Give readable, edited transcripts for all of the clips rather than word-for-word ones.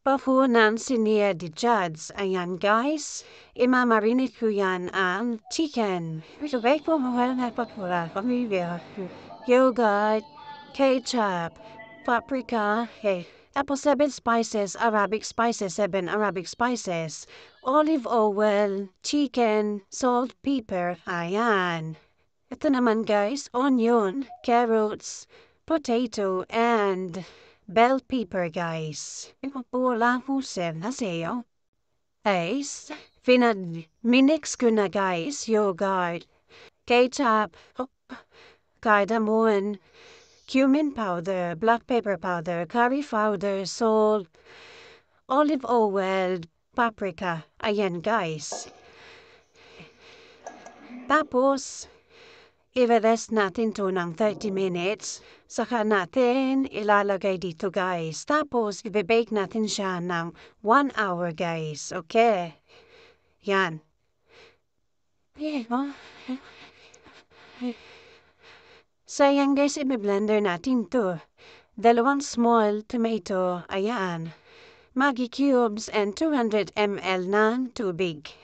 Pahunan sinia di Juds. Ayan guys, imamarinate ko yan ang chicken. Sabay ko mahal na papula. Pamilya. Yogurt, ketchup, paprika, tapos 7 spices, Arabic spices, 7 Arabic spices, olive oil, chicken, salt, pepper, ayan. Ito naman guys, onion, carrots, potato, and bell pepper guys. Ipapula ko na sa'yo. Guys, minix ko na guys, yogurt, ketchup, cardamom, cumin powder, black pepper powder, curry powder, salt, olive oil, paprika. Ayan guys. Tapos, i-rest natin to ng 30 minutes. Saka natin ilalagay dito guys. Tapos, i-bake natin siya ng 1 hour guys. Okay? Yan. Sayang guys, i-blender natin to. 2 small tomato. Ayan. Maggi cubes and 200 ml ng tubig.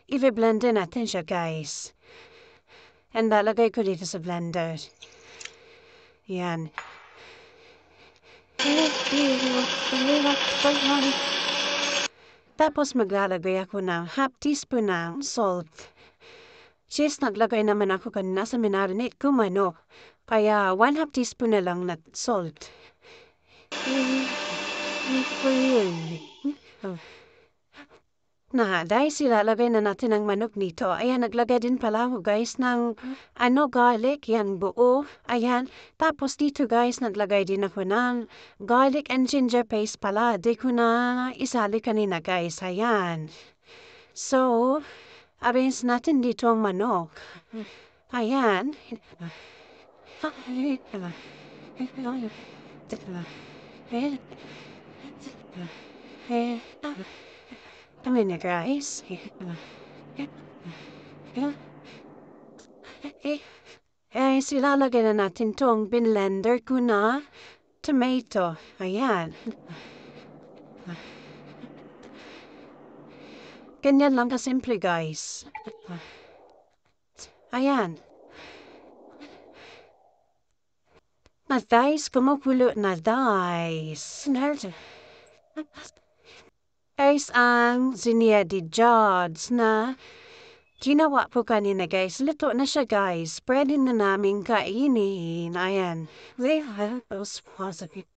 I-blender natin siya guys. And lalagay ko dito sa blender. Yan. Tapos maglalagay ako ng half teaspoon ng salt. Since naglagay naman ako kanina sa minarinate ko manok. Kaya 1/2 teaspoon na lang na salt. Dahil silalagay na natin ang manok nito. Ayan, naglagay din pala ako guys ng garlic, yan buo. Ayan, tapos dito guys, naglagay din ako ng garlic and ginger paste pala. Di ko na isali kanina guys, ayan. So, arrange natin dito ang manok. Ayan. Kami na guys. Silalagay na natin tong blender ko na tomato. Ayan. Ganyan lang kasimple guys. Ayan. Na guys, kumukulo na guys. Guys, ang zinia di Juds na ginawa po kanina guys. Luto na siya guys. Pwede na namin kainin. Ayan.